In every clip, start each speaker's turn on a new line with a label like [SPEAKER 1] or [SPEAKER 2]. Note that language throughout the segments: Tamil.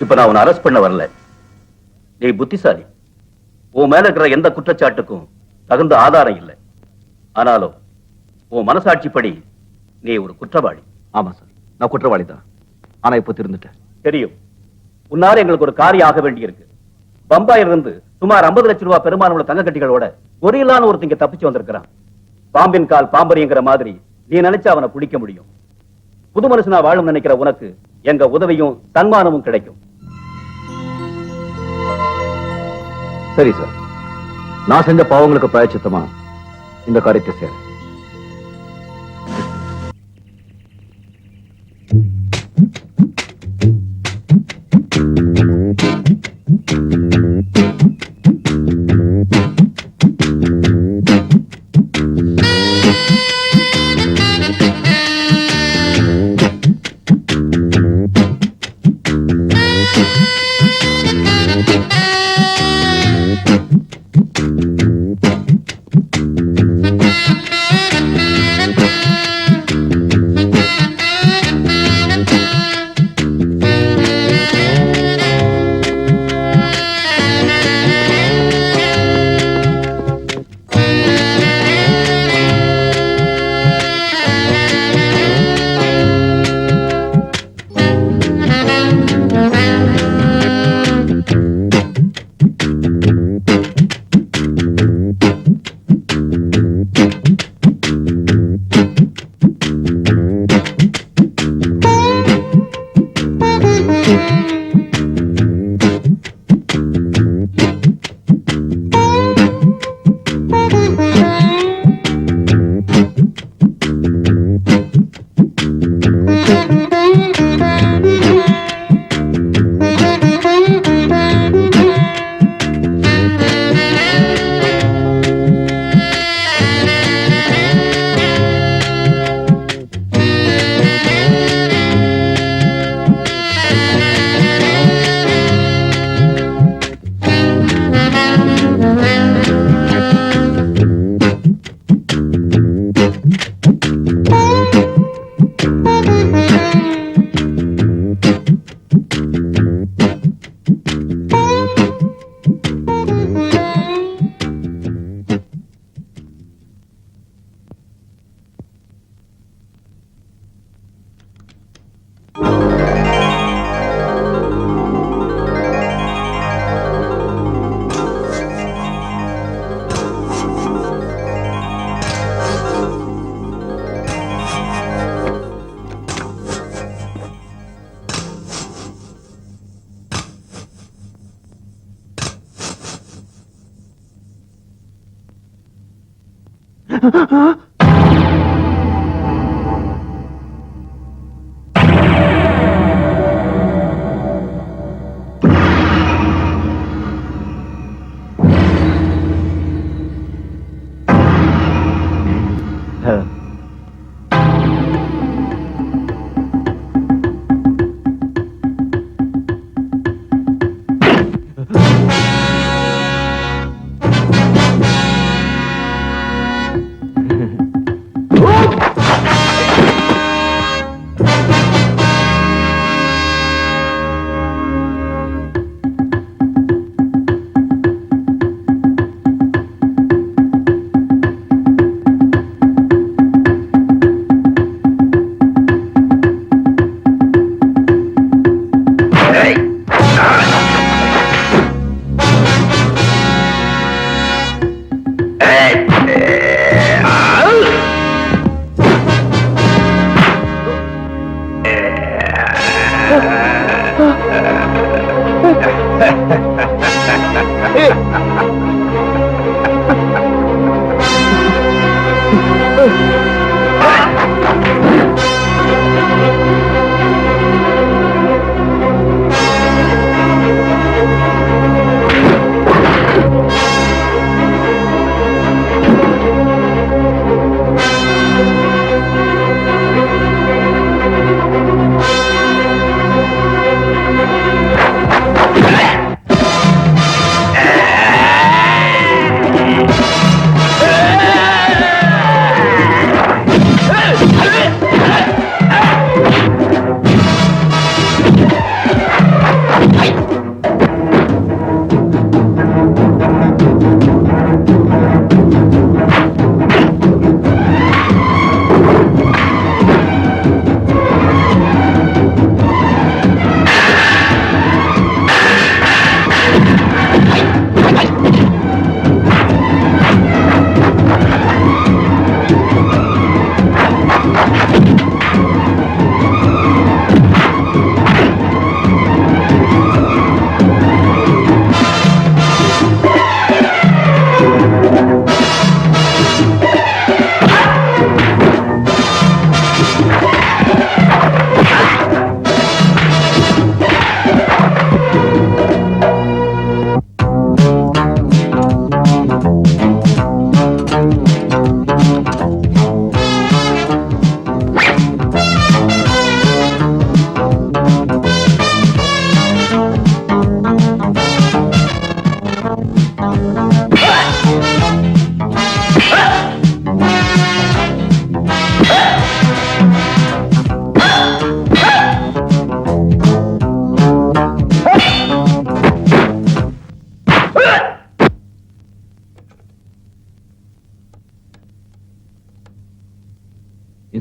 [SPEAKER 1] இப்ப நான் உன்னை அரெஸ்ட் பண்ண வரல. நீ புத்திசாலி. உன் மேல இருக்கிற எந்த குற்றச்சாட்டுக்கும் தகுந்த ஆதாரம் இல்லை. ஆனாலும் உன் மனசாட்சிப்படி நீ ஒரு குற்றவாளி.
[SPEAKER 2] ஆமா சார், நான் குற்றவாளி தான். ஆனா இப்ப திருந்துட்டேன்.
[SPEAKER 1] தெரியும். உன்னால எங்களுக்கு ஒரு காரியம் ஆக வேண்டி இருக்கு. பம்பாயில இருந்து சுமார் 50 லட்சம் ரூபாய் பெருமானமுள்ள தங்க கட்டிகளோட கொரில்லான்னு ஒருத்தங்க தப்பிச்சு வந்திருக்கிறான். பாம்பின் கால் பாம்பரிங்கிற மாதிரி நீ நினைச்சா அவனை பிடிக்க முடியும். புது மனுஷனா வாழும் நினைக்கிற உனக்கு எங்க உதவியும் சன்மானமும் கிடைக்கும்.
[SPEAKER 2] சரி சார், நான் செஞ்ச பாவங்களுக்கு பிராயச்சித்தமா இந்த காரியத்தை சேர.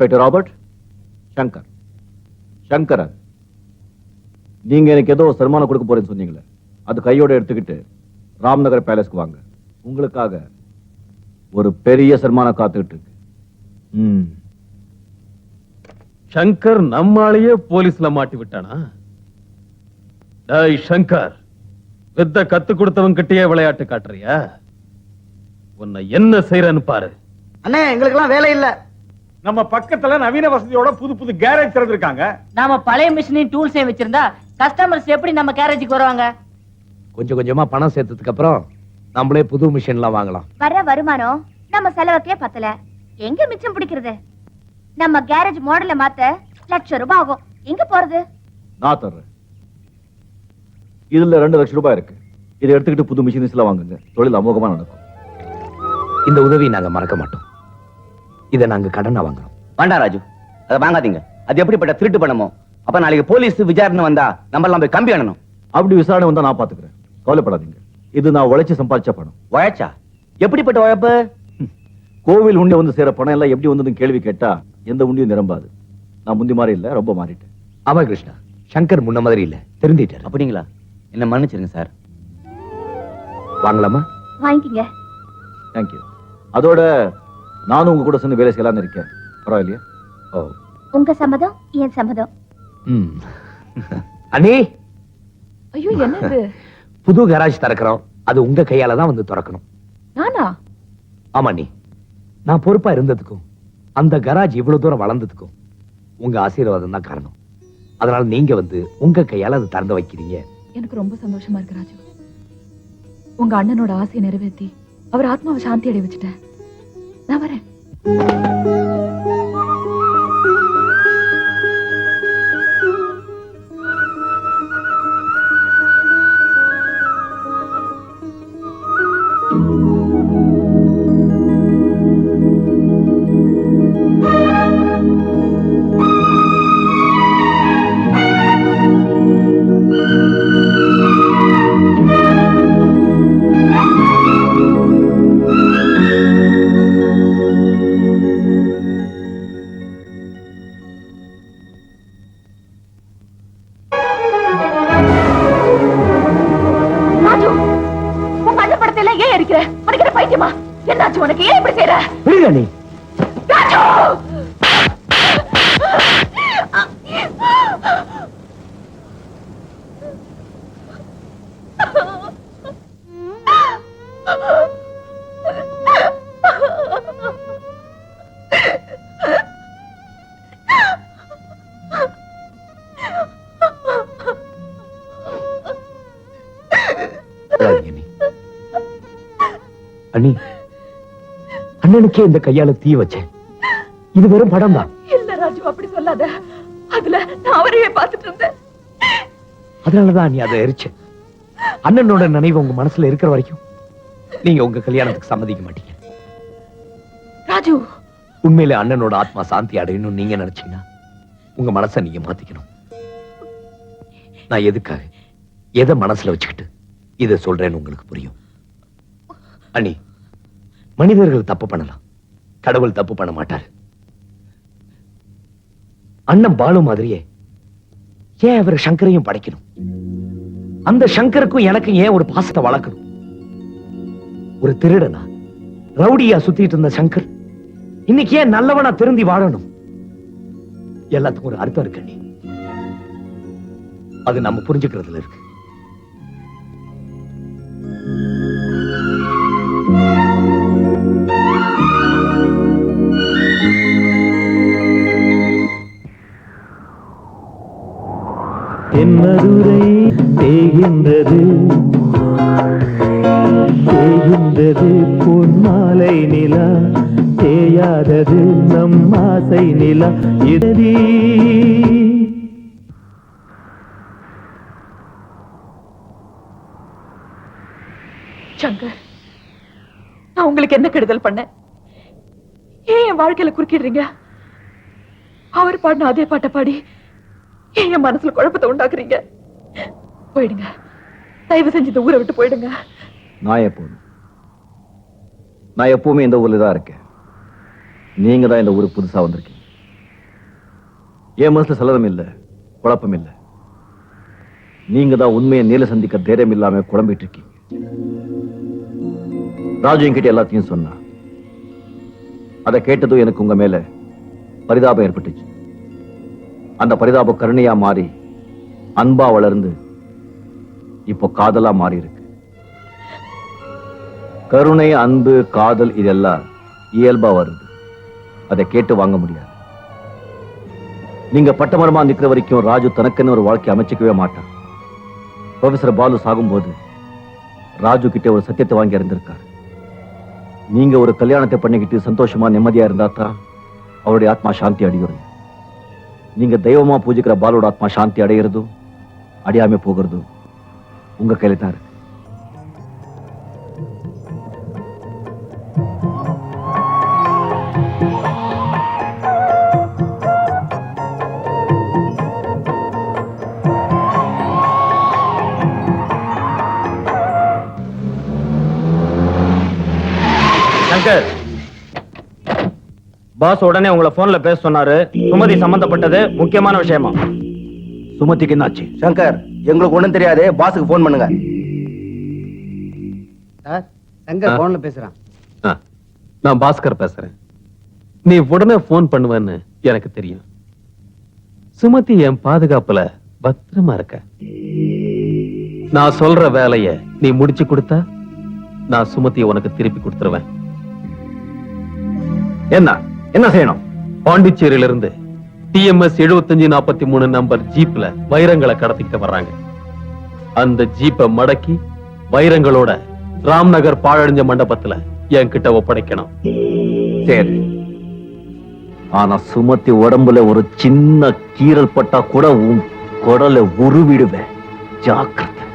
[SPEAKER 2] இன்ஸ்பெக்டர் ராபர்ட், சங்கர், சங்கரன், நீங்க எனக்கு ஏதோ சன்மானம் கொடுக்க போறேன்னு சொன்னீங்களே, அது கையோட எடுத்துக்கிட்டு ராம்நகர் பேலஸ்க்கு வாங்க. உங்களுக்காக ஒரு பெரிய சன்மானம் காத்துக்கிட்டு இருக்கு.
[SPEAKER 3] சங்கர் நம்மாலேயே போலீஸ்ல மாட்டி விட்டானா? டேய் சங்கர், வித்த கத்து கொடுத்தவன் கிட்டயே விளையாட்டு காட்டுறியா? உன்னை என்ன செய்யறன்னு பாரு.
[SPEAKER 4] அண்ணே, எங்களுக்கு எல்லாம் வேலை இல்ல.
[SPEAKER 5] நம்ம பக்கத்துல நவீன வசதியோட புது புது கேரேஜ் திறந்திருக்காங்க.
[SPEAKER 6] நாம பழைய மிஷினையும் டூல்ஸையும் வச்சிருந்தா கஸ்டமர்ஸ் எப்படி நம்ம கேரேஜுக்கு வருவாங்க?
[SPEAKER 7] கொஞ்சம் கொஞ்சமா பணம் சேர்த்ததுக்கு அப்புறம் நம்மளே புது மிஷின்லாம் வாங்கலாம்.
[SPEAKER 8] வர வருமானம் நம்ம செலவுக்கே பத்தல, எங்க மிச்சம் பிடிக்கிறது? நம்ம கேரேஜ் மாடலை மாத்த ₹1,00,000 ஆகும். எங்க போறது?
[SPEAKER 2] நான் தர்றேன். இதுல ₹2,00,000 இருக்கு. இதை எடுத்துக்கிட்டு புது மிஷின்ஸ் எல்லாம் வாங்குங்க. தொழில் அமோகமா நடக்கும்.
[SPEAKER 7] இந்த உதவியை நாங்க மறக்க மாட்டோம். இதை நாங்க கடனா வாங்குறோம்.
[SPEAKER 1] வேண்டாம் ராஜு, அதை வாங்காதீங்க. அது எப்படிப்பட்ட திருட்டு பணமோ? அப்ப நாளைக்கு போலீஸ் விசாரணை வந்தா நம்ம எல்லாம் போய் கம்பி அண்ணணும்.
[SPEAKER 2] அப்படி விசாரணை வந்தா நான் பாத்துக்கிறேன், கவலைப்படாதீங்க. இது நான் உழைச்சு சம்பாதிச்ச பணம்.
[SPEAKER 1] உழைச்சா? எப்படிப்பட்ட உழைப்பு?
[SPEAKER 2] கோவில் உண்டி வந்து சேர பணம் எல்லாம் எப்படி வந்ததுன்னு கேள்வி கேட்டா எந்த உண்டியும் நிரம்பாது. நான் முந்தி மாதிரி இல்ல, ரொம்ப மாறிட்டேன்.
[SPEAKER 7] ஆமா கிருஷ்ணா, சங்கர் முன்ன மாதிரி இல்ல, திருந்திட்டாரு.
[SPEAKER 1] அப்படிங்களா? என்ன மன்னிச்சிருங்க சார்.
[SPEAKER 7] வாங்கலாமா?
[SPEAKER 8] வாங்கிக்கங்க.
[SPEAKER 2] தேங்க்யூ. அதோட நானும் உங்க கூட சேர்ந்து வேலை செய்யலாம்னு இருக்கேன். பரவாயில்லையா?
[SPEAKER 7] ஓ,
[SPEAKER 8] உங்க சம்மதம் என் சம்மதம்.
[SPEAKER 7] அண்ணே,
[SPEAKER 6] ஐயோ என்னது?
[SPEAKER 7] புது கராஜ் திறக்கிறோம். அது உங்க கையால தான் வந்து திறக்கணும்.
[SPEAKER 6] நானா?
[SPEAKER 7] ஆமா நீ. நான் பொறுப்பா இருந்ததுக்கும் அந்த கராஜ் இவ்வளவு தூரம் வளர்ந்ததுக்கும் உங்க ஆசீர்வாதம் தான் காரணம். அதனால நீங்க வந்து உங்க கையால அதை திறந்து வைக்கிறீங்க.
[SPEAKER 9] எனக்கு ரொம்ப சந்தோஷமா இருக்கு ராஜு. உங்க அண்ணனோட ஆசையை நிறைவேற்றி அவர் ஆத்மாவை சாந்தி அடைய வச்சுட்டேன். நான் வரேன்.
[SPEAKER 8] என்னாச்சு உனக்கு? ஏன் இப்படி செய்ற?
[SPEAKER 7] நீ அண்ணி, அண்ணனுக்கே இந்த கையால தீ வச்சேன். இது வெறும் படம் தான்.
[SPEAKER 9] இல்ல ராஜு, அப்படி சொல்லாத. அதுல நான் அவரையே பார்த்துட்டு இருந்தேன்.
[SPEAKER 7] அதனாலதான் நீ அதை எரிச்ச. அண்ணனோட நினைவு உங்க மனசுல இருக்கிற வரைக்கும் நீங்க உங்க கல்யாணத்துக்கு சம்மதிக்க மாட்டீங்க.
[SPEAKER 9] ராஜு,
[SPEAKER 7] உண்மையில அண்ணனோட ஆத்மா சாந்தி அடையணும் நீங்க நினைச்சீங்கன்னா உங்க மனசை நீங்க மாத்திக்கணும். நான் எதுக்காக எதை மனசுல வச்சுக்கிட்டு இதை சொல்றேன்னு உங்களுக்கு புரியும். அண்ணி, மனிதர்கள் தப்பு பண்ணலாம், கடவுள் தப்பு பண்ண மாட்டாரு. அண்ணன் பாலு மாதிரியே ஏன் அவர் சங்கரையும் படைக்கணும்? அந்த சங்கருக்கும் எனக்கு ஏன் ஒரு பாசத்தை வளர்க்கணும்? ஒரு திருடனா ரவுடியா சுத்திட்டு இருந்த சங்கர் இன்னைக்கு ஏன் நல்லவனா திருந்தி வாழணும்? எல்லாத்துக்கும் ஒரு அர்த்தம் இருக்கு அண்ணி. அது நம்ம புரிஞ்சுக்கிறதுல இருக்கு.
[SPEAKER 10] மதுரை தேகின்றது தேகின்றது பொன்மாலை நிலா, தேயாதது நம் ஆசை நிலா. இதடி
[SPEAKER 9] சங்கர், நான் உங்களுக்கு என்ன கெடுதல் பண்ண? ஏன் என் வாழ்க்கையில குறுக்கிடுறீங்க? அவர் பாடின அதே பாட்டை பாடி ஏன் என் மனசுல குழப்பத்தை உண்டாக்குறீங்க? போயிடுங்க, தயவு செஞ்சு இந்த ஊரை விட்டு போயிடுங்க.
[SPEAKER 2] நான் எப்பவுமே இந்த ஊர்ல தான் இருக்கேன். நீங்க தான் இந்த ஊருக்கு புதுசா வந்திருக்கீங்க. என் மனசுல சலனம் இல்ல, குழப்பம் இல்ல. நீங்க தான் உண்மையை நேரில் சந்திக்க தைரியம் இல்லாம குழம்பிட்டு இருக்கீங்க. ராஜு என்கிட்ட எல்லாத்தையும் சொன்னா. அதை கேட்டதும் எனக்கு உங்க மேல பரிதாபம் ஏற்பட்டுச்சு. அந்த பரிதாபம் கருணையா மாறி அன்பா வளர்ந்து இப்போ காதலா மாறி இருக்கு. கருணை, அன்பு, காதல் இதெல்லாம் இயல்பா வருது. அதை கேட்டு வாங்க முடியாது. நீங்க பட்டமரமா நிக்கிற வரைக்கும் ராஜு தனக்குன்னு ஒரு வாழ்க்கை அமைச்சுக்கவே மாட்டான். ப்ரொஃபசர் பாலு சாகும்போது ராஜு கிட்ட ஒரு சத்தியத்தை வாங்கி இருந்திருக்காரு. நீங்க ஒரு கல்யாணத்தை பண்ணிக்கிட்டு சந்தோஷமா நிம்மதியா இருந்தா தான் அவருடைய ஆத்மா சாந்தி அடையும். நீங்க தெய்வமா பூஜிக்கிற பாலோட ஆத்மா சாந்தி அடைகிறதும் அடையாம போகிறதும் உங்க கையில தான் இருக்கு.
[SPEAKER 11] சங்கர், பாஸ் உடனே உங்களை போன்ல பேச சொன்னாரு. சுமதி சம்பந்தப்பட்டது முக்கியமான விஷயமா.
[SPEAKER 2] சுமதிக்கு என்னாச்சு?
[SPEAKER 4] சங்கர், எங்களுக்கு ஒண்ணும் தெரியாது, பாஸுக்கு போன் பண்ணுங்க. சார், சங்கர் போன்ல பேசுறான்.
[SPEAKER 3] நான் பாஸ்கர் பேசுறேன். நீ உடனே போன் பண்ணுவேன்னு எனக்கு தெரியும். சுமதி என் பாதுகாப்புல பத்திரமா இருக்க. நான் சொல்ற வேலைய நீ முடிச்சு கொடுத்தா நான் சுமதியை உனக்கு திருப்பி கொடுத்துருவேன்.
[SPEAKER 2] என்ன என்ன செய்யணும்?
[SPEAKER 3] பாண்டிச்சேரியில இருந்து TMS 7543 நம்பர் ஜீப்ல வைரங்களை கடத்திக்கிட்டு வர்றாங்க. அந்த ஜீப்பை மடக்கி வைரங்களோட ராம்நகர் பாழடைஞ்ச மண்டபத்துல என்கிட்ட ஒப்படைக்கணும்.
[SPEAKER 2] சரி. ஆனா சுமதி உடம்புல ஒரு சின்ன கீறல் பட்டா கூட உன் குடலை உருவிடுவேன். ஜாக்கிரதை.